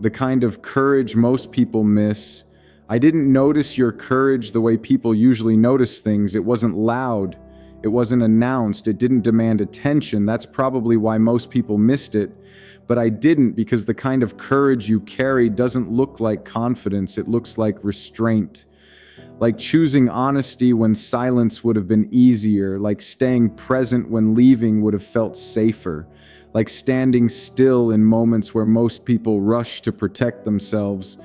the kind of courage most people miss. I didn't notice your courage the way people usually notice things. It wasn't loud. It wasn't announced. It didn't demand attention. That's probably why most people missed it. But I didn't, because the kind of courage you carry doesn't look like confidence. It looks like restraint. Like choosing honesty when silence would have been easier. Like staying present when leaving would have felt safer. Like standing still in moments where most people rush to protect themselves.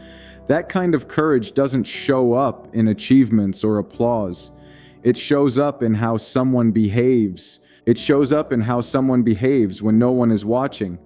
That kind of courage doesn't show up in achievements or applause. It shows up in how someone behaves. It shows up in how someone behaves when no one is watching.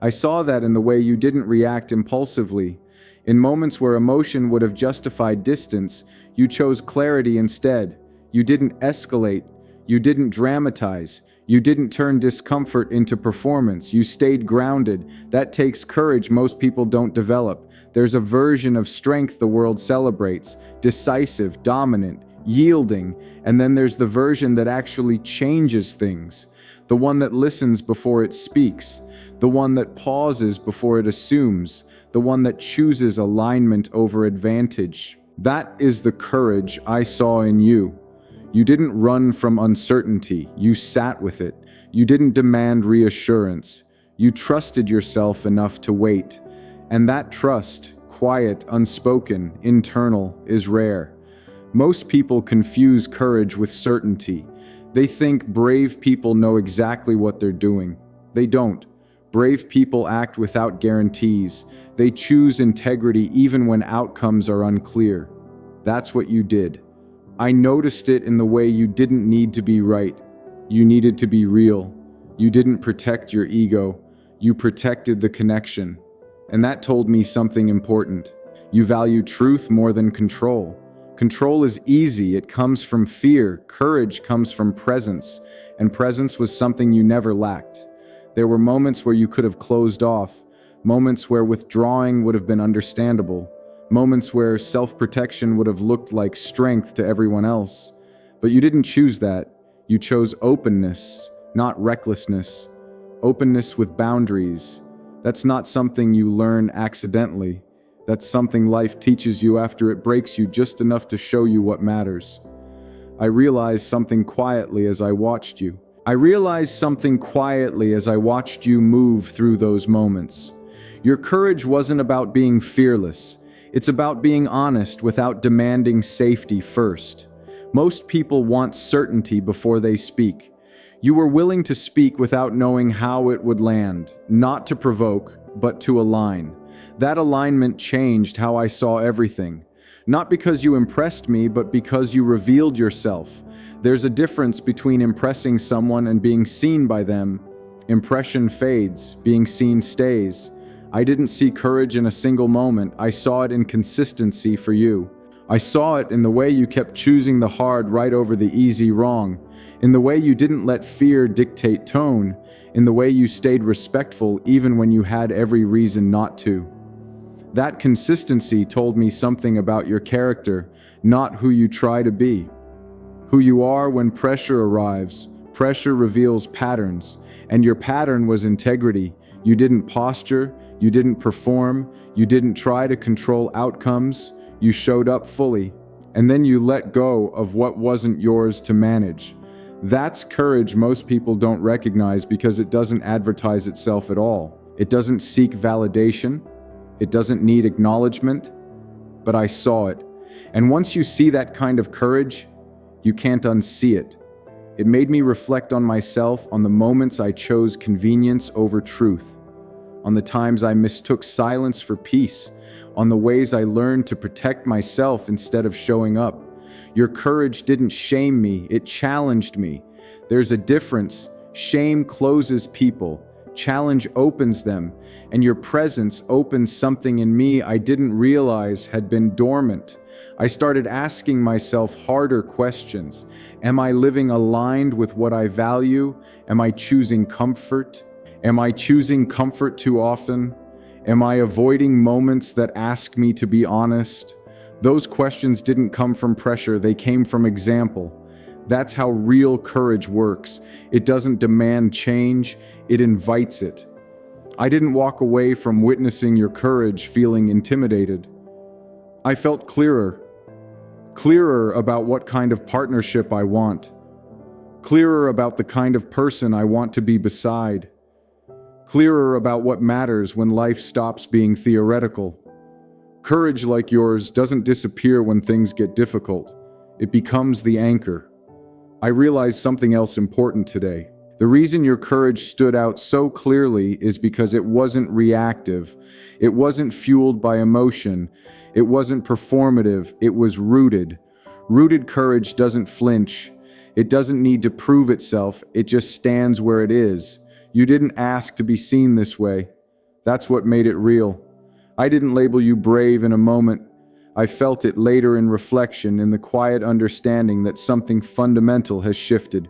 I saw that in the way you didn't react impulsively. In moments where emotion would have justified distance, you chose clarity instead. You didn't escalate. You didn't dramatize. You didn't turn discomfort into performance. You stayed grounded. That takes courage most people don't develop. There's a version of strength the world celebrates: decisive, dominant, yielding, and then there's the version that actually changes things. The one that listens before it speaks. The one that pauses before it assumes. The one that chooses alignment over advantage. That is the courage I saw in you. You didn't run from uncertainty. You sat with it. You didn't demand reassurance. You trusted yourself enough to wait. And that trust, quiet, unspoken, internal, is rare. Most people confuse courage with certainty. They think brave people know exactly what they're doing. They don't. Brave people act without guarantees. They choose integrity even when outcomes are unclear. That's what you did. I noticed it in the way you didn't need to be right. You needed to be real. You didn't protect your ego. You protected the connection. And that told me something important. You value truth more than control. Control is easy. It comes from fear. Courage comes from presence. And presence was something you never lacked. There were moments where you could have closed off. Moments where withdrawing would have been understandable. Moments where self-protection would have looked like strength to everyone else. But you didn't choose that. You chose openness, not recklessness. Openness with boundaries. That's not something you learn accidentally. That's something life teaches you after it breaks you just enough to show you what matters. I realized something quietly as I watched you. I realized something quietly as I watched you move through those moments. Your courage wasn't about being fearless. It's about being honest without demanding safety first. Most people want certainty before they speak. You were willing to speak without knowing how it would land, not to provoke, but to align. That alignment changed how I saw everything. Not because you impressed me, but because you revealed yourself. There's a difference between impressing someone and being seen by them. Impression fades, being seen stays. I didn't see courage in a single moment. I saw it in consistency for you. I saw it in the way you kept choosing the hard right over the easy wrong, in the way you didn't let fear dictate tone, in the way you stayed respectful even when you had every reason not to. That consistency told me something about your character, not who you try to be. Who you are when pressure arrives. Pressure reveals patterns, and your pattern was integrity. You didn't posture, you didn't perform, you didn't try to control outcomes. You showed up fully, and then you let go of what wasn't yours to manage. That's courage most people don't recognize because it doesn't advertise itself at all. It doesn't seek validation. It doesn't need acknowledgement. But I saw it. And once you see that kind of courage, you can't unsee it. It made me reflect on myself, on the moments I chose convenience over truth, on the times I mistook silence for peace, on the ways I learned to protect myself instead of showing up. Your courage didn't shame me, it challenged me. There's a difference. Shame closes people. Challenge opens them, and your presence opens something in me I didn't realize had been dormant. I started asking myself harder questions. Am I living aligned with what I value? Am I choosing comfort? Am I choosing comfort too often? Am I avoiding moments that ask me to be honest? Those questions didn't come from pressure, they came from example. That's how real courage works. It doesn't demand change, it invites it. I didn't walk away from witnessing your courage feeling intimidated. I felt clearer about what kind of partnership I want, clearer about the kind of person I want to be beside, clearer about what matters when life stops being theoretical. Courage like yours doesn't disappear when things get difficult. It becomes the anchor. I realized something else important today. The reason your courage stood out so clearly is because it wasn't reactive. It wasn't fueled by emotion. It wasn't performative. It was rooted. Rooted courage doesn't flinch. It doesn't need to prove itself. It just stands where it is. You didn't ask to be seen this way. That's what made it real. I didn't label you brave in a moment. I felt it later in reflection, in the quiet understanding that something fundamental has shifted.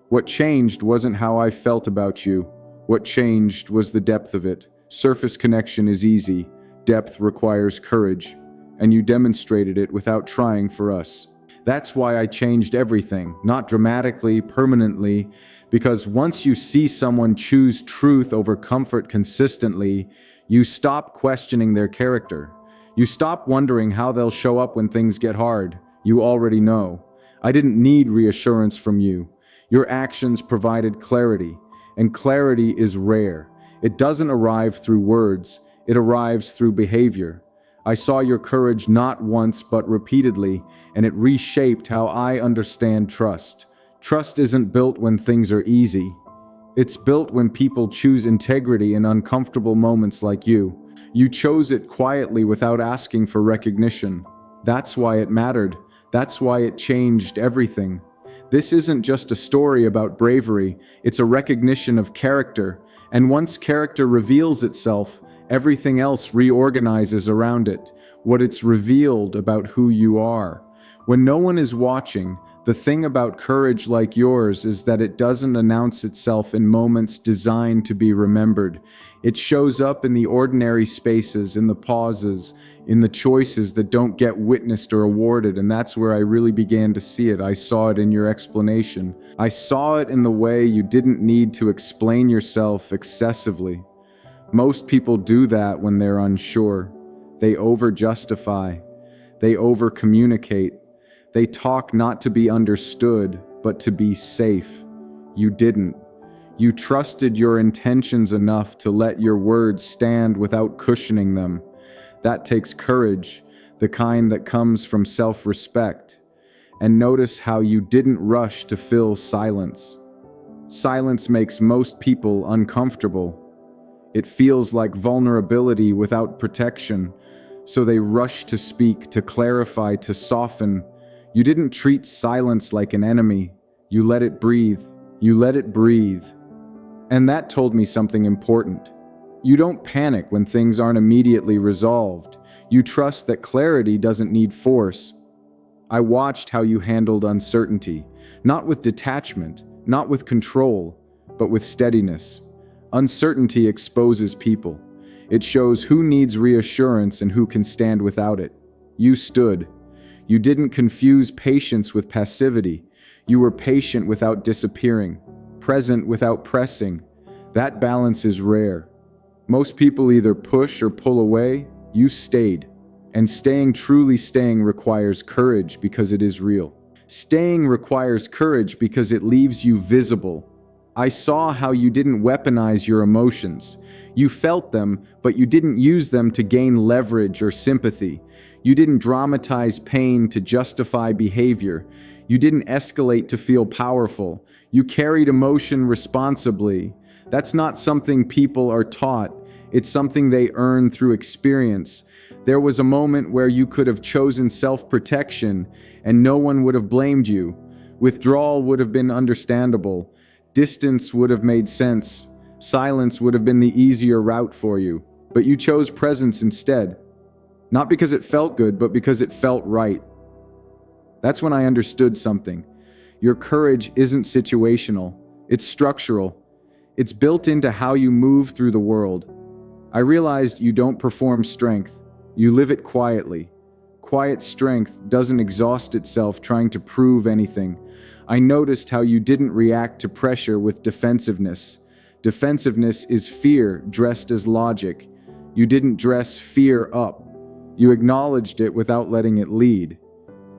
What changed wasn't how I felt about you. What changed was the depth of it. Surface connection is easy. Depth requires courage. And you demonstrated it without trying for us. That's why I changed everything, not dramatically, permanently, because once you see someone choose truth over comfort consistently, you stop questioning their character. You stop wondering how they'll show up when things get hard. You already know. I didn't need reassurance from you. Your actions provided clarity, and clarity is rare. It doesn't arrive through words, it arrives through behavior. I saw your courage not once but repeatedly, and it reshaped how I understand trust. Trust isn't built when things are easy. It's built when people choose integrity in uncomfortable moments like you. You chose it quietly without asking for recognition. That's why it mattered. That's why it changed everything. This isn't just a story about bravery, it's a recognition of character. And once character reveals itself, everything else reorganizes around it. What it's revealed about who you are. When no one is watching, the thing about courage like yours is that it doesn't announce itself in moments designed to be remembered. It shows up in the ordinary spaces, in the pauses, in the choices that don't get witnessed or awarded, and that's where I really began to see it. I saw it in your explanation. I saw it in the way you didn't need to explain yourself excessively. Most people do that when they're unsure. They over-justify. They over-communicate. They talk not to be understood, but to be safe. You didn't. You trusted your intentions enough to let your words stand without cushioning them. That takes courage, the kind that comes from self-respect. And notice how you didn't rush to fill silence. Silence makes most people uncomfortable. It feels like vulnerability without protection, so they rush to speak, to clarify, to soften. You didn't treat silence like an enemy. You let it breathe. You let it breathe. And that told me something important. You don't panic when things aren't immediately resolved. You trust that clarity doesn't need force. I watched how you handled uncertainty, not with detachment, not with control, but with steadiness. Uncertainty exposes people. It shows who needs reassurance and who can stand without it. You stood. You didn't confuse patience with passivity. You were patient without disappearing, present without pressing. That balance is rare. Most people either push or pull away. You stayed. And truly staying requires courage because it is real. Staying requires courage because it leaves you visible. I saw how you didn't weaponize your emotions. You felt them, but you didn't use them to gain leverage or sympathy. You didn't dramatize pain to justify behavior. You didn't escalate to feel powerful. You carried emotion responsibly. That's not something people are taught. It's something they earn through experience. There was a moment where you could have chosen self-protection, and no one would have blamed you. Withdrawal would have been understandable. Distance would have made sense. Silence would have been the easier route for you. But you chose presence instead. Not because it felt good, but because it felt right. That's when I understood something. Your courage isn't situational. It's structural. It's built into how you move through the world. I realized you don't perform strength. You live it quietly. Quiet strength doesn't exhaust itself trying to prove anything. I noticed how you didn't react to pressure with defensiveness. Defensiveness is fear dressed as logic. You didn't dress fear up. You acknowledged it without letting it lead.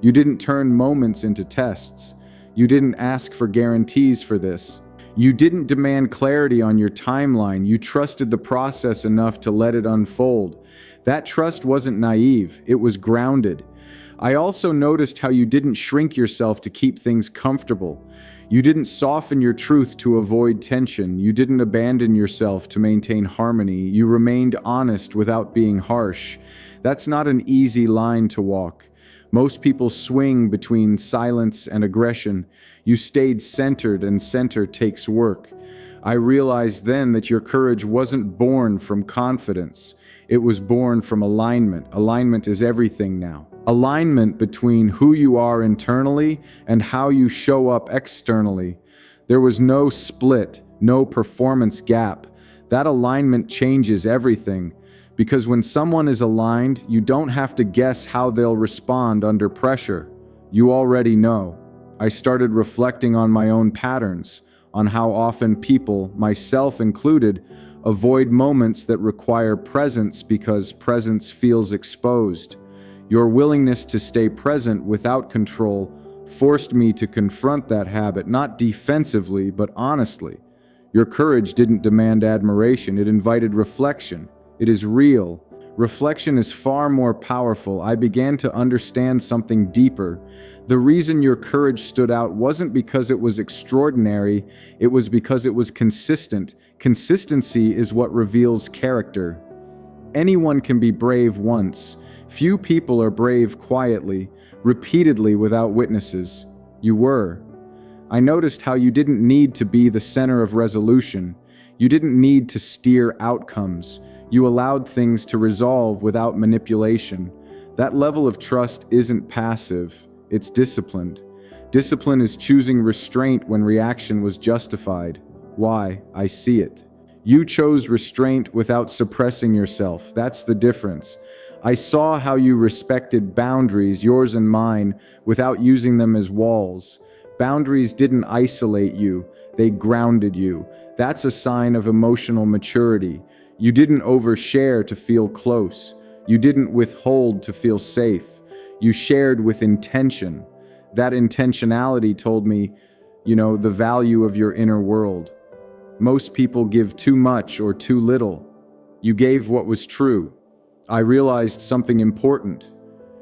You didn't turn moments into tests. You didn't ask for guarantees for this. You didn't demand clarity on your timeline. You trusted the process enough to let it unfold. That trust wasn't naive. It was grounded. I also noticed how you didn't shrink yourself to keep things comfortable. You didn't soften your truth to avoid tension. You didn't abandon yourself to maintain harmony. You remained honest without being harsh. That's not an easy line to walk. Most people swing between silence and aggression. You stayed centered, and center takes work. I realized then that your courage wasn't born from confidence. It was born from alignment. Alignment is everything now. Alignment between who you are internally and how you show up externally. There was no split, no performance gap. That alignment changes everything. Because when someone is aligned, you don't have to guess how they'll respond under pressure. You already know. I started reflecting on my own patterns, on how often people, myself included, avoid moments that require presence because presence feels exposed. Your willingness to stay present without control forced me to confront that habit, not defensively, but honestly. Your courage didn't demand admiration, it invited reflection. It is real. Reflection is far more powerful. I began to understand something deeper. The reason your courage stood out wasn't because it was extraordinary, it was because it was consistent. Consistency is what reveals character. Anyone can be brave once. Few people are brave quietly, repeatedly without witnesses. You were. I noticed how you didn't need to be the center of resolution. You didn't need to steer outcomes. You allowed things to resolve without manipulation. That level of trust isn't passive, it's disciplined. Discipline is choosing restraint when reaction was justified. Why? I see it. You chose restraint without suppressing yourself. That's the difference. I saw how you respected boundaries, yours and mine, without using them as walls. Boundaries didn't isolate you, they grounded you. That's a sign of emotional maturity. You didn't overshare to feel close. You didn't withhold to feel safe. You shared with intention. That intentionality told me, the value of your inner world. Most people give too much or too little. You gave what was true. I realized something important.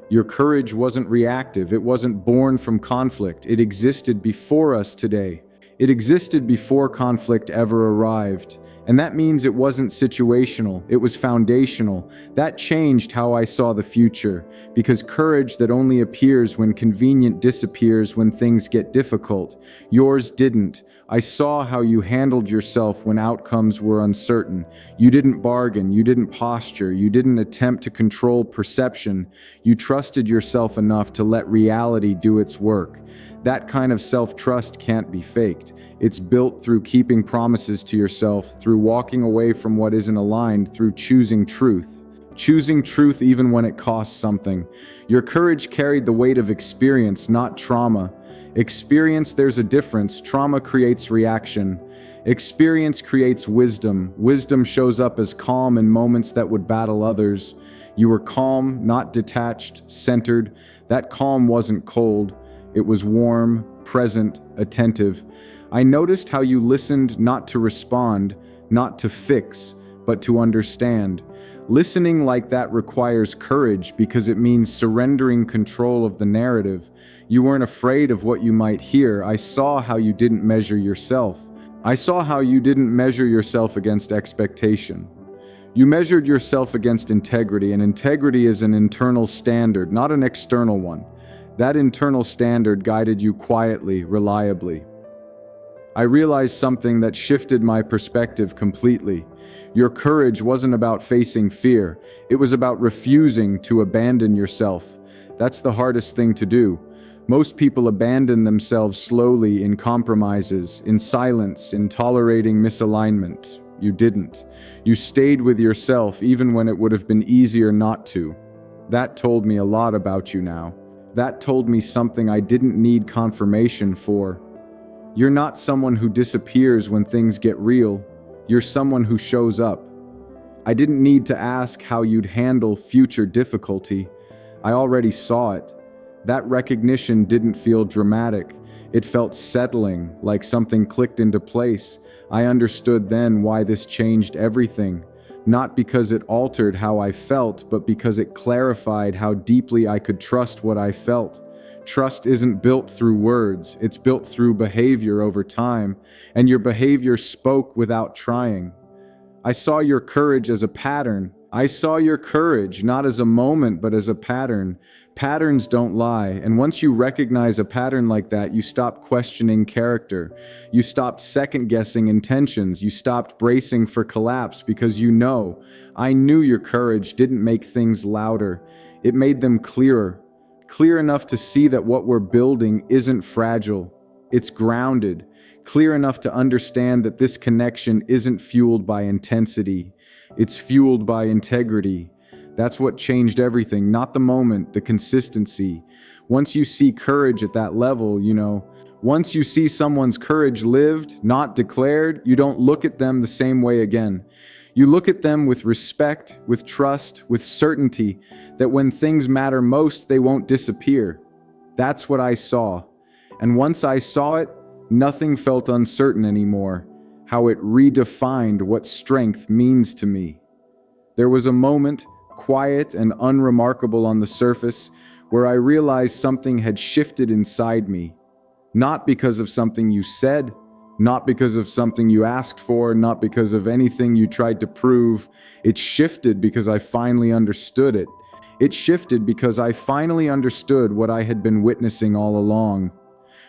Your courage wasn't reactive. It wasn't born from conflict. It existed before us today. It existed before conflict ever arrived. And that means it wasn't situational. It was foundational. That changed how I saw the future. Because courage that only appears when convenient disappears when things get difficult. Yours didn't. I saw how you handled yourself when outcomes were uncertain. You didn't bargain. You didn't posture. You didn't attempt to control perception. You trusted yourself enough to let reality do its work. That kind of self-trust can't be faked. It's built through keeping promises to yourself, through walking away from what isn't aligned, through choosing truth. Choosing truth even when it costs something. Your courage carried the weight of experience, not trauma. Experience, there's a difference. Trauma creates reaction. Experience creates wisdom. Wisdom shows up as calm in moments that would battle others. You were calm, not detached, centered. That calm wasn't cold. It was warm, present, attentive. I noticed how you listened not to respond, not to fix, but to understand. Listening like that requires courage because it means surrendering control of the narrative. You weren't afraid of what you might hear. I saw how you didn't measure yourself. I saw how you didn't measure yourself against expectation. You measured yourself against integrity, and integrity is an internal standard, not an external one. That internal standard guided you quietly, reliably. I realized something that shifted my perspective completely. Your courage wasn't about facing fear. It was about refusing to abandon yourself. That's the hardest thing to do. Most people abandon themselves slowly in compromises, in silence, in tolerating misalignment. You didn't. You stayed with yourself even when it would have been easier not to. That told me a lot about you now. That told me something I didn't need confirmation for. You're not someone who disappears when things get real. You're someone who shows up. I didn't need to ask how you'd handle future difficulty. I already saw it. That recognition didn't feel dramatic. It felt settling, like something clicked into place. I understood then why this changed everything. Not because it altered how I felt, but because it clarified how deeply I could trust what I felt. Trust isn't built through words, it's built through behavior over time, and your behavior spoke without trying. I saw your courage as a pattern. I saw your courage not as a moment, but as a pattern. Patterns don't lie, and once you recognize a pattern like that, you stop questioning character. You stopped second-guessing intentions. You stopped bracing for collapse because you know. I knew your courage didn't make things louder. It made them clearer. Clear enough to see that what we're building isn't fragile. It's grounded. Clear enough to understand that this connection isn't fueled by intensity. It's fueled by integrity. That's what changed everything, not the moment, the consistency. Once you see courage at that level, once you see someone's courage lived, not declared, you don't look at them the same way again. You look at them with respect, with trust, with certainty that when things matter most, they won't disappear. That's what I saw. And once I saw it, nothing felt uncertain anymore. How it redefined what strength means to me. There was a moment, quiet and unremarkable on the surface, where I realized something had shifted inside me. Not because of something you said, not because of something you asked for, not because of anything you tried to prove. It shifted because I finally understood it. It shifted because I finally understood what I had been witnessing all along.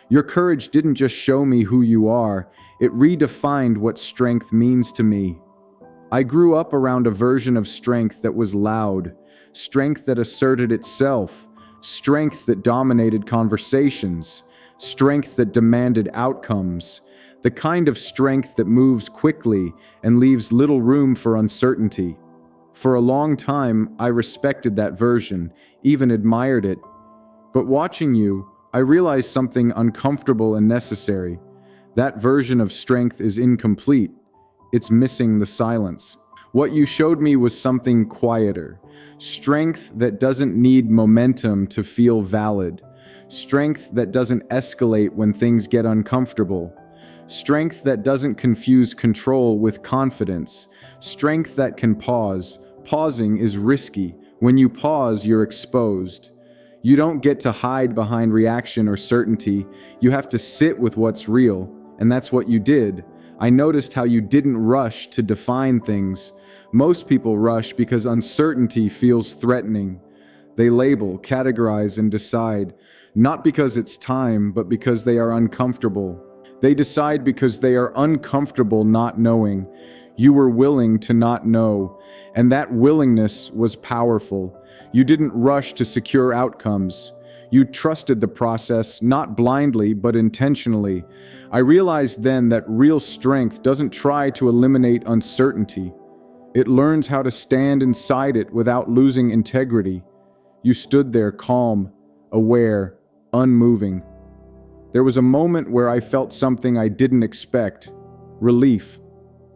Your courage didn't just show me who you are, it redefined what strength means to me. I grew up around a version of strength that was loud, strength that asserted itself, strength that dominated conversations, strength that demanded outcomes, the kind of strength that moves quickly and leaves little room for uncertainty. For a long time, I respected that version, even admired it. But watching you, I realized something uncomfortable and necessary. That version of strength is incomplete. It's missing the silence. What you showed me was something quieter. Strength that doesn't need momentum to feel valid. Strength that doesn't escalate when things get uncomfortable. Strength that doesn't confuse control with confidence. Strength that can pause. Pausing is risky. When you pause, you're exposed. You don't get to hide behind reaction or certainty. You have to sit with what's real, and that's what you did. I noticed how you didn't rush to define things. Most people rush because uncertainty feels threatening. They label, categorize, and decide, not because it's time, but because they are uncomfortable. They decide because they are uncomfortable not knowing. You were willing to not know, and that willingness was powerful. You didn't rush to secure outcomes. You trusted the process, not blindly, but intentionally. I realized then that real strength doesn't try to eliminate uncertainty. It learns how to stand inside it without losing integrity. You stood there calm, aware, unmoving. There was a moment where I felt something I didn't expect. Relief.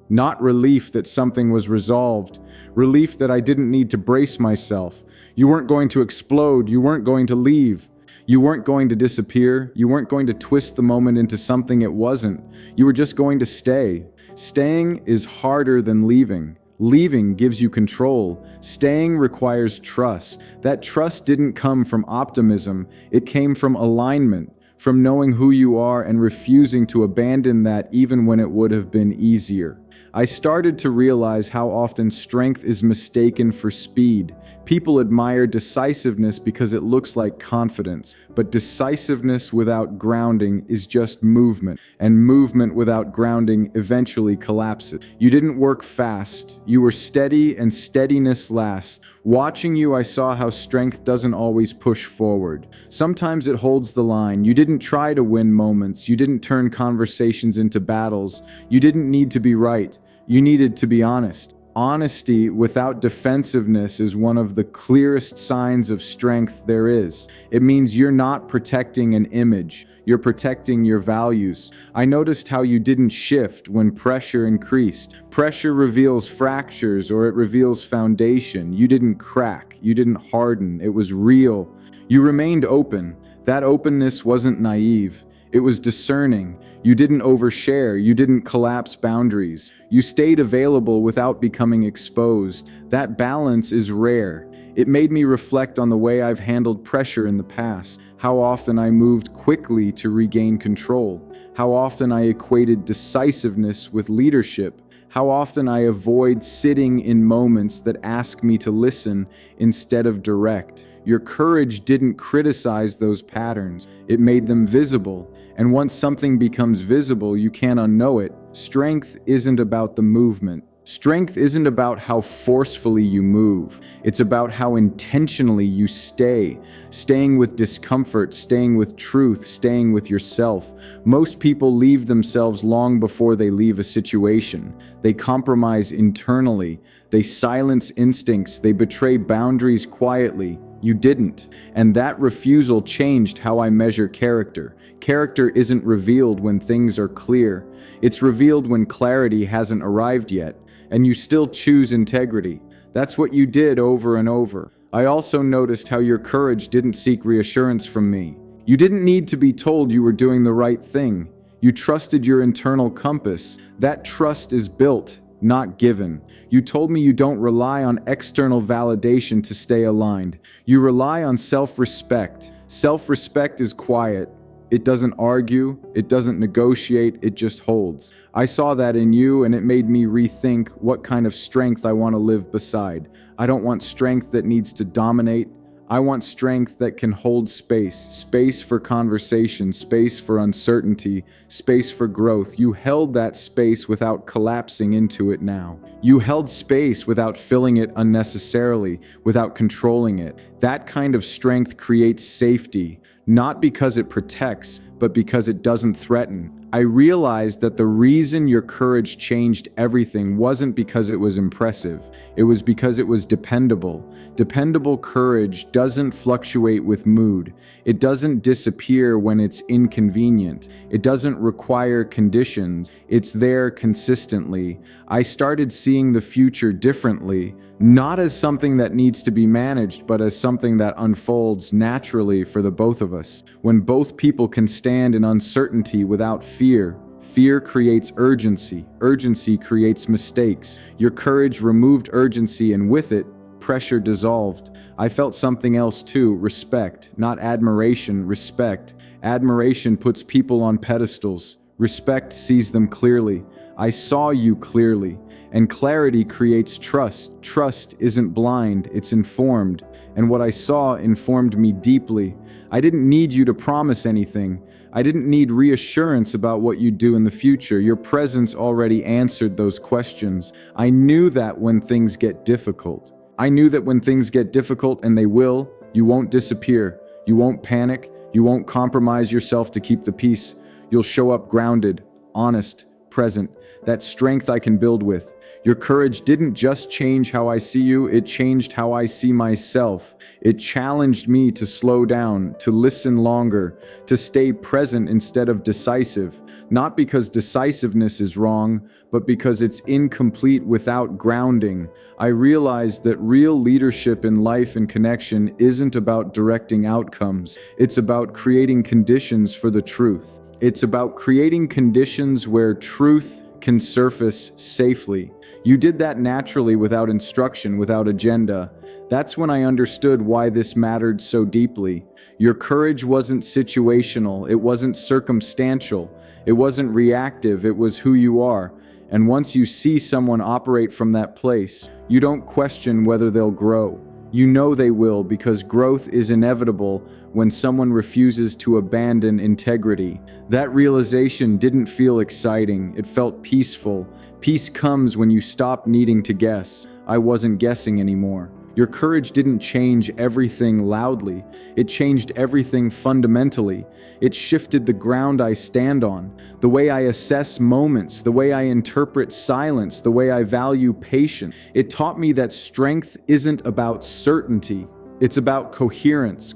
Not relief that something was resolved. Relief that I didn't need to brace myself. You weren't going to explode. You weren't going to leave. You weren't going to disappear. You weren't going to twist the moment into something it wasn't. You were just going to stay. Staying is harder than leaving. Leaving gives you control. Staying requires trust. That trust didn't come from optimism. It came from alignment. From knowing who you are and refusing to abandon that even when it would have been easier. I started to realize how often strength is mistaken for speed. People admire decisiveness because it looks like confidence, but decisiveness without grounding is just movement, and movement without grounding eventually collapses. You didn't work fast, you were steady, and steadiness lasts. Watching you, I saw how strength doesn't always push forward. Sometimes it holds the line. You didn't try to win moments, you didn't turn conversations into battles, you didn't need to be right. You needed to be honest. Honesty without defensiveness is one of the clearest signs of strength there is. It means you're not protecting an image, you're protecting your values. I noticed how you didn't shift when pressure increased. Pressure reveals fractures or it reveals foundation. You didn't crack, you didn't harden, it was real. You remained open. That openness wasn't naive. It was discerning. You didn't overshare. You didn't collapse boundaries. You stayed available without becoming exposed. That balance is rare. It made me reflect on the way I've handled pressure in the past, how often I moved quickly to regain control, how often I equated decisiveness with leadership, how often I avoid sitting in moments that ask me to listen instead of direct. Your courage didn't criticize those patterns. It made them visible. And once something becomes visible, you can't unknow it. Strength isn't about the movement. Strength isn't about how forcefully you move. It's about how intentionally you stay. Staying with discomfort, staying with truth, staying with yourself. Most people leave themselves long before they leave a situation. They compromise internally. They silence instincts. They betray boundaries quietly. You didn't. And that refusal changed how I measure character. Character isn't revealed when things are clear. It's revealed when clarity hasn't arrived yet. And you still choose integrity. That's what you did over and over. I also noticed how your courage didn't seek reassurance from me. You didn't need to be told you were doing the right thing. You trusted your internal compass. That trust is built, not given. You told me you don't rely on external validation to stay aligned. You rely on self-respect. Self-respect is quiet. It doesn't argue, it doesn't negotiate, it just holds. I saw that in you and it made me rethink what kind of strength I want to live beside. I don't want strength that needs to dominate. I want strength that can hold space. Space for conversation, space for uncertainty, space for growth. You held that space without collapsing into it now. You held space without filling it unnecessarily, without controlling it. That kind of strength creates safety, not because it protects, but because it doesn't threaten. I realized that the reason your courage changed everything wasn't because it was impressive. It was because it was dependable. Dependable courage doesn't fluctuate with mood. It doesn't disappear when it's inconvenient. It doesn't require conditions. It's there consistently. I started seeing the future differently, not as something that needs to be managed, but as something that unfolds naturally for the both of us. When both people can stand in uncertainty without fear, fear creates urgency. Urgency creates mistakes. Your courage removed urgency, and with it, pressure dissolved. I felt something else too, respect. Not admiration, respect. Admiration puts people on pedestals. Respect sees them clearly. I saw you clearly. And clarity creates trust. Trust isn't blind, it's informed. And what I saw informed me deeply. I didn't need you to promise anything. I didn't need reassurance about what you'd do in the future. Your presence already answered those questions. I knew that when things get difficult. I knew that when things get difficult, and they will, you won't disappear. You won't panic. You won't compromise yourself to keep the peace. You'll show up grounded, honest, present. That strength I can build with. Your courage didn't just change how I see you, it changed how I see myself. It challenged me to slow down, to listen longer, to stay present instead of decisive. Not because decisiveness is wrong, but because it's incomplete without grounding. I realized that real leadership in life and connection isn't about directing outcomes. It's about creating conditions for the truth. It's about creating conditions where truth can surface safely. You did that naturally, without instruction, without agenda. That's when I understood why this mattered so deeply. Your courage wasn't situational, it wasn't circumstantial, it wasn't reactive, it was who you are. And once you see someone operate from that place, you don't question whether they'll grow. You know they will, because growth is inevitable when someone refuses to abandon integrity. That realization didn't feel exciting, it felt peaceful. Peace comes when you stop needing to guess. I wasn't guessing anymore. Your courage didn't change everything loudly. It changed everything fundamentally. It shifted the ground I stand on, the way I assess moments, the way I interpret silence, the way I value patience. It taught me that strength isn't about certainty. It's about coherence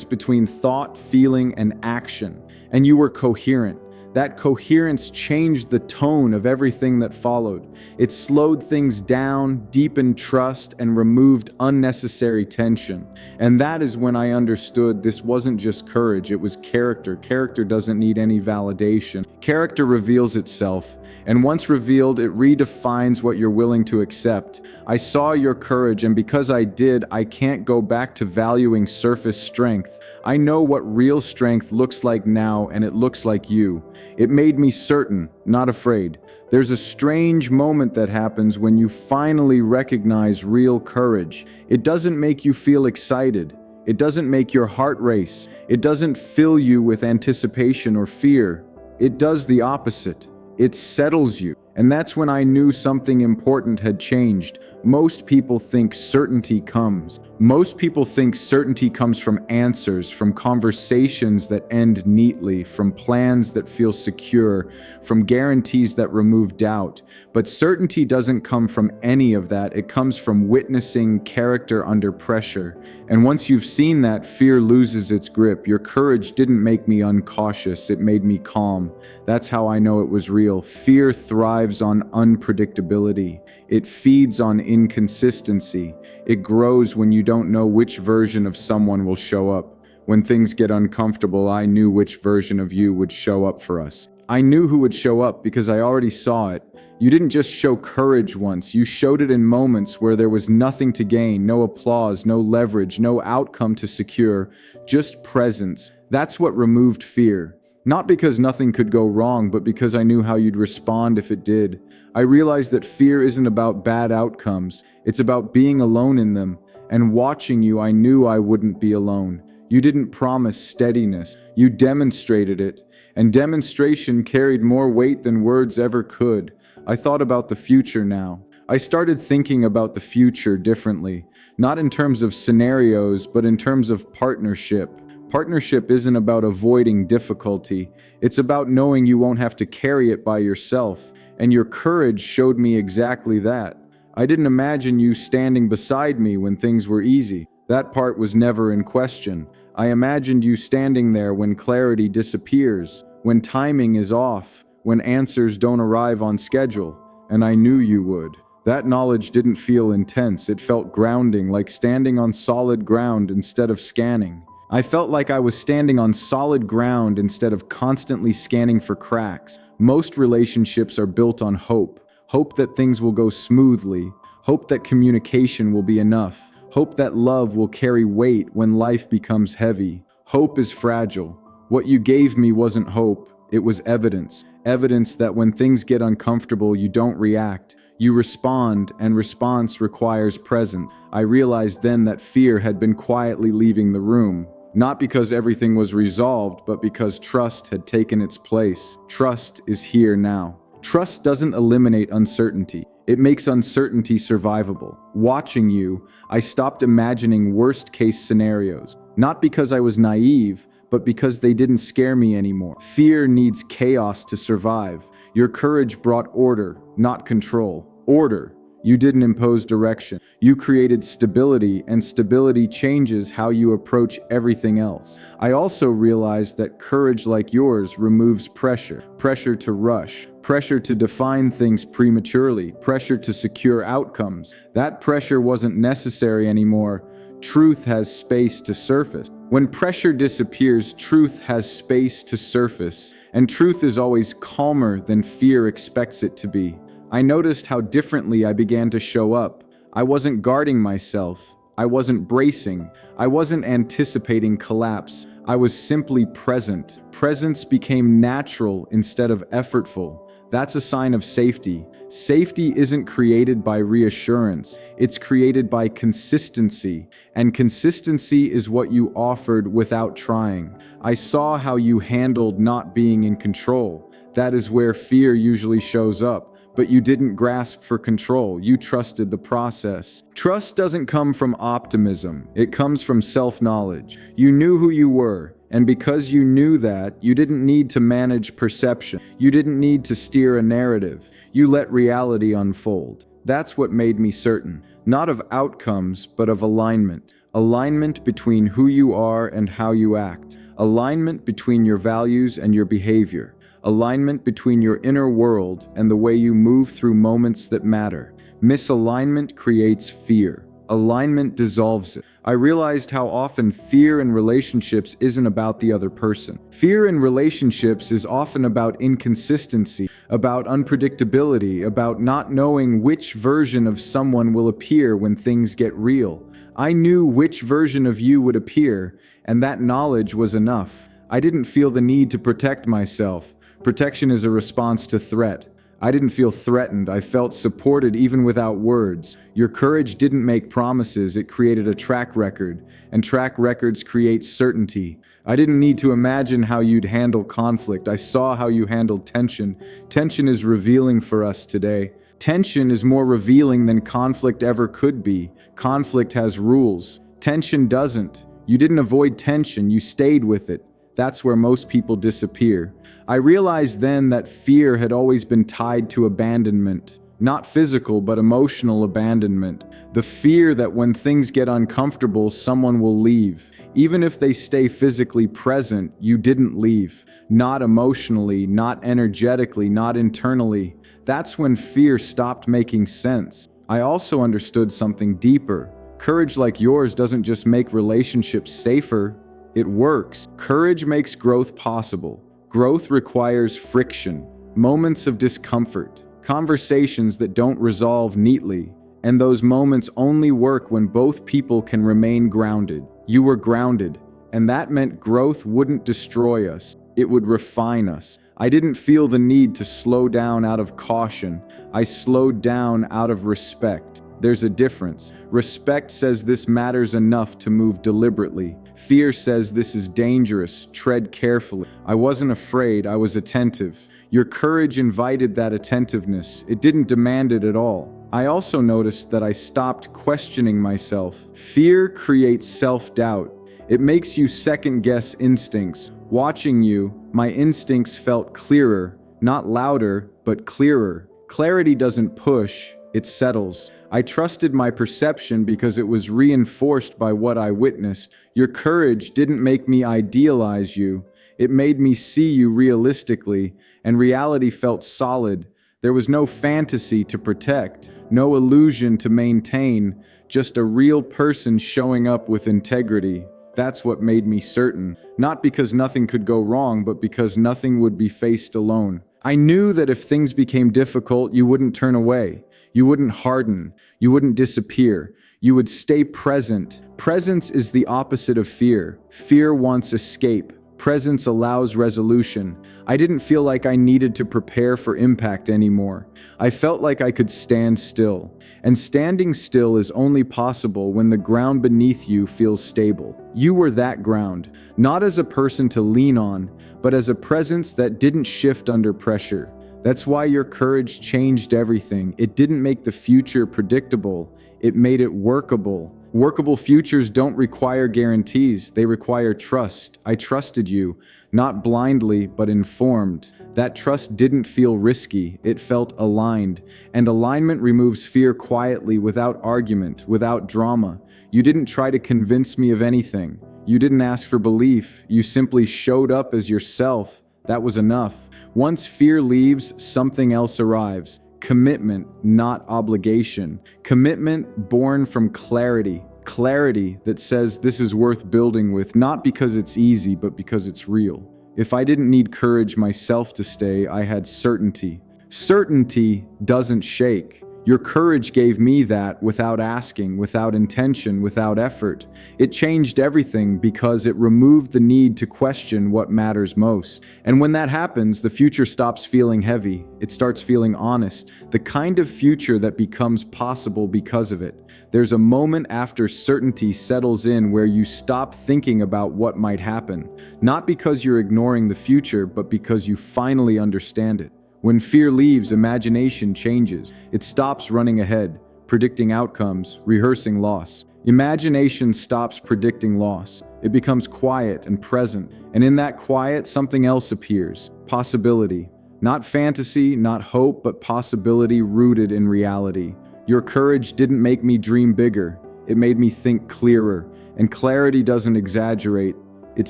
between thought, feeling, and action. And you were coherent. That coherence changed the tone of everything that followed. It slowed things down, deepened trust, and removed unnecessary tension. And that is when I understood this wasn't just courage, it was character. Character doesn't need any validation. Character reveals itself, and once revealed, it redefines what you're willing to accept. I saw your courage, and because I did, I can't go back to valuing surface strength. I know what real strength looks like now, and it looks like you. It made me certain, not afraid. There's a strange moment that happens when you finally recognize real courage. It doesn't make you feel excited. It doesn't make your heart race. It doesn't fill you with anticipation or fear. It does the opposite. It settles you. And that's when I knew something important had changed. Most people think certainty comes. Most people think certainty comes from answers, from conversations that end neatly, from plans that feel secure, from guarantees that remove doubt. But certainty doesn't come from any of that. It comes from witnessing character under pressure. And once you've seen that, fear loses its grip. Your courage didn't make me uncautious. It made me calm. That's how I know it was real. Fear thrives on unpredictability. It feeds on inconsistency. It grows when you don't know which version of someone will show up. When things get uncomfortable, I knew which version of you would show up for us. I knew who would show up because I already saw it. You didn't just show courage once, you showed it in moments where there was nothing to gain, no applause, no leverage, no outcome to secure, just presence. That's what removed fear. Not because nothing could go wrong, but because I knew how you'd respond if it did. I realized that fear isn't about bad outcomes. It's about being alone in them. And watching you, I knew I wouldn't be alone. You didn't promise steadiness. You demonstrated it. And demonstration carried more weight than words ever could. I thought about the future now. I started thinking about the future differently. Not in terms of scenarios, but in terms of partnership. Partnership isn't about avoiding difficulty. It's about knowing you won't have to carry it by yourself. And your courage showed me exactly that. I didn't imagine you standing beside me when things were easy. That part was never in question. I imagined you standing there when clarity disappears, when timing is off, when answers don't arrive on schedule. And I knew you would. That knowledge didn't feel intense. It felt grounding, like standing on solid ground instead of scanning. I felt like I was standing on solid ground instead of constantly scanning for cracks. Most relationships are built on hope. Hope that things will go smoothly. Hope that communication will be enough. Hope that love will carry weight when life becomes heavy. Hope is fragile. What you gave me wasn't hope. It was evidence. Evidence that when things get uncomfortable, you don't react. You respond, and response requires presence. I realized then that fear had been quietly leaving the room. Not because everything was resolved, but because trust had taken its place. Trust is here now. Trust doesn't eliminate uncertainty. It makes uncertainty survivable. Watching you, I stopped imagining worst-case scenarios. Not because I was naive, but because they didn't scare me anymore. Fear needs chaos to survive. Your courage brought order, not control. Order. You didn't impose direction. You created stability, and stability changes how you approach everything else. I also realized that courage like yours removes pressure. Pressure to rush. Pressure to define things prematurely. Pressure to secure outcomes. That pressure wasn't necessary anymore. Truth has space to surface. When pressure disappears, truth has space to surface. And truth is always calmer than fear expects it to be. I noticed how differently I began to show up. I wasn't guarding myself. I wasn't bracing. I wasn't anticipating collapse. I was simply present. Presence became natural instead of effortful. That's a sign of safety. Safety isn't created by reassurance. It's created by consistency. And consistency is what you offered without trying. I saw how you handled not being in control. That is where fear usually shows up. but you didn't grasp for control. You trusted the process. Trust doesn't come from optimism. It comes from self-knowledge. You knew who you were, and because you knew that, you didn't need to manage perception. You didn't need to steer a narrative. You let reality unfold. That's what made me certain, not of outcomes, but of alignment. Alignment between who you are and how you act. Alignment between your values and your behavior. Alignment between your inner world and the way you move through moments that matter. Misalignment creates fear. Alignment dissolves it. I realized how often fear in relationships isn't about the other person. Fear in relationships is often about inconsistency, about unpredictability, about not knowing which version of someone will appear when things get real. I knew which version of you would appear, and that knowledge was enough. I didn't feel the need to protect myself. Protection is a response to threat. I didn't feel threatened. I felt supported even without words. Your courage didn't make promises. It created a track record, and track records create certainty. I didn't need to imagine how you'd handle conflict. I saw how you handled tension. Tension is revealing for us today. Tension is more revealing than conflict ever could be. Conflict has rules. Tension doesn't. You didn't avoid tension. You stayed with it. That's where most people disappear. I realized then that fear had always been tied to abandonment. Not physical, but emotional abandonment. The fear that when things get uncomfortable, someone will leave. Even if they stay physically present, you didn't leave. Not emotionally, not energetically, not internally. That's when fear stopped making sense. I also understood something deeper. Courage like yours doesn't just make relationships safer. It works. Courage makes growth possible. Growth requires friction, moments of discomfort, conversations that don't resolve neatly, and those moments only work when both people can remain grounded. You were grounded, and that meant growth wouldn't destroy us. It would refine us. I didn't feel the need to slow down out of caution. I slowed down out of respect. There's a difference. Respect says this matters enough to move deliberately. Fear says this is dangerous, tread carefully. I wasn't afraid, I was attentive. Your courage invited that attentiveness. It didn't demand it at all. I also noticed that I stopped questioning myself. Fear creates self-doubt. It makes you second-guess instincts. Watching you, my instincts felt clearer, not louder, but clearer. Clarity doesn't push, it settles. I trusted my perception because it was reinforced by what I witnessed. Your courage didn't make me idealize you. It made me see you realistically, and reality felt solid. There was no fantasy to protect, no illusion to maintain, just a real person showing up with integrity. That's what made me certain. Not because nothing could go wrong, but because nothing would be faced alone. I knew that if things became difficult, you wouldn't turn away. You wouldn't harden. You wouldn't disappear. You would stay present. Presence is the opposite of fear. Fear wants escape. Presence allows resolution. I didn't feel like I needed to prepare for impact anymore. I felt like I could stand still. And standing still is only possible when the ground beneath you feels stable. You were that ground, not as a person to lean on, but as a presence that didn't shift under pressure. That's why your courage changed everything. It didn't make the future predictable. It made it workable. Workable futures don't require guarantees. They require trust. I trusted you, not blindly, but informed. That trust didn't feel risky. It felt aligned. And alignment removes fear quietly, without argument, without drama. You didn't try to convince me of anything. You didn't ask for belief. You simply showed up as yourself. That was enough. Once fear leaves, something else arrives. Commitment, not obligation. Commitment born from clarity. Clarity that says this is worth building with, not because it's easy, but because it's real. If I didn't need courage myself to stay, I had certainty. Certainty doesn't shake. Your courage gave me that without asking, without intention, without effort. It changed everything because it removed the need to question what matters most. And when that happens, the future stops feeling heavy. It starts feeling honest, the kind of future that becomes possible because of it. There's a moment after certainty settles in where you stop thinking about what might happen, not because you're ignoring the future, but because you finally understand it. When fear leaves, imagination changes. It stops running ahead, predicting outcomes, rehearsing loss. Imagination stops predicting loss. It becomes quiet and present, and in that quiet, something else appears. Possibility. Not fantasy, not hope, but possibility rooted in reality. Your courage didn't make me dream bigger. It made me think clearer, and clarity doesn't exaggerate. It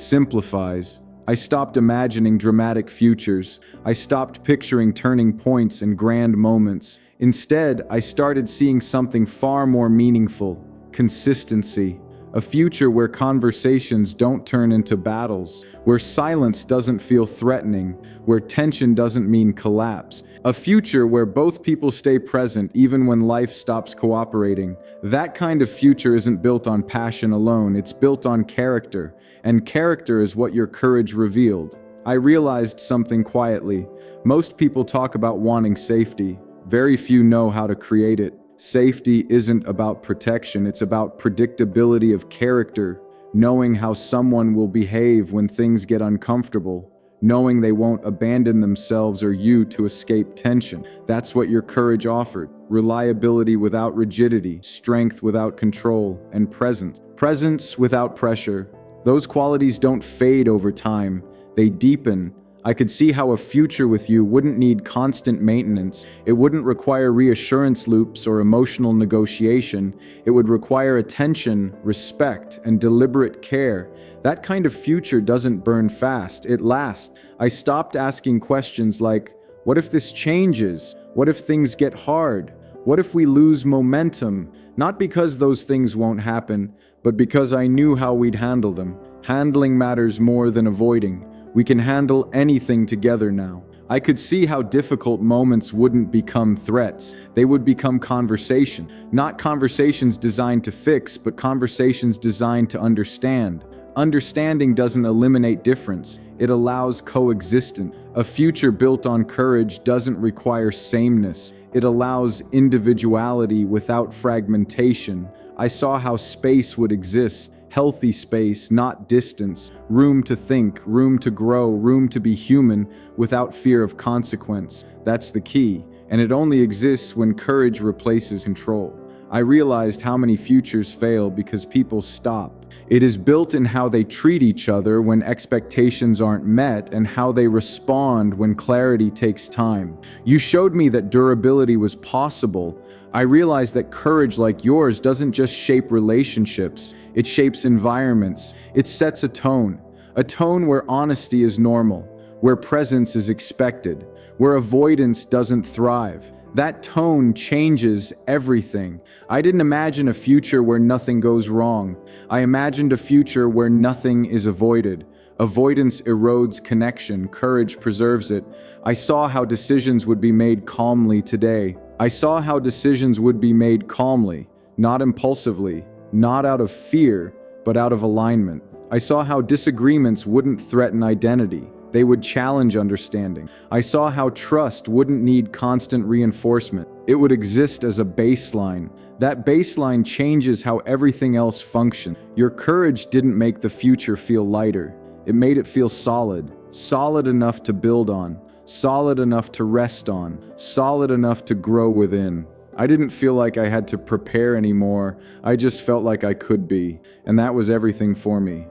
simplifies. I stopped imagining dramatic futures. I stopped picturing turning points and grand moments. Instead, I started seeing something far more meaningful: consistency. A future where conversations don't turn into battles, where silence doesn't feel threatening, where tension doesn't mean collapse. A future where both people stay present even when life stops cooperating. That kind of future isn't built on passion alone, it's built on character, and character is what your courage revealed. I realized something quietly. Most people talk about wanting safety. Very few know how to create it. Safety isn't about protection, it's about predictability of character, knowing how someone will behave when things get uncomfortable, knowing they won't abandon themselves or you to escape tension. That's what your courage offered: reliability without rigidity, strength without control, and presence. Presence without pressure. Those qualities don't fade over time, they deepen. I could see how a future with you wouldn't need constant maintenance. It wouldn't require reassurance loops or emotional negotiation. It would require attention, respect, and deliberate care. That kind of future doesn't burn fast, it lasts. I stopped asking questions like, what if this changes? What if things get hard? What if we lose momentum? Not because those things won't happen, but because I knew how we'd handle them. Handling matters more than avoiding. We can handle anything together now. I could see how difficult moments wouldn't become threats. They would become conversation. Not conversations designed to fix, but conversations designed to understand. Understanding doesn't eliminate difference. It allows coexistence. A future built on courage doesn't require sameness. It allows individuality without fragmentation. I saw how space would exist. Healthy space, not distance. Room to think, room to grow, room to be human without fear of consequence. That's the key, and it only exists when courage replaces control. I realized how many futures fail because people stop. It is built in how they treat each other when expectations aren't met and how they respond when clarity takes time. You showed me that durability was possible. I realized that courage like yours doesn't just shape relationships, it shapes environments. It sets a tone where honesty is normal, where presence is expected, where avoidance doesn't thrive. That tone changes everything. I didn't imagine a future where nothing goes wrong. I imagined a future where nothing is avoided. Avoidance erodes connection, courage preserves it. I saw how decisions would be made calmly today. I saw how decisions would be made calmly, not impulsively, not out of fear, but out of alignment. I saw how disagreements wouldn't threaten identity. They would challenge understanding. I saw how trust wouldn't need constant reinforcement. It would exist as a baseline. That baseline changes how everything else functions. Your courage didn't make the future feel lighter. It made it feel solid. Solid enough to build on. Solid enough to rest on. Solid enough to grow within. I didn't feel like I had to prepare anymore. I just felt like I could be. And that was everything for me.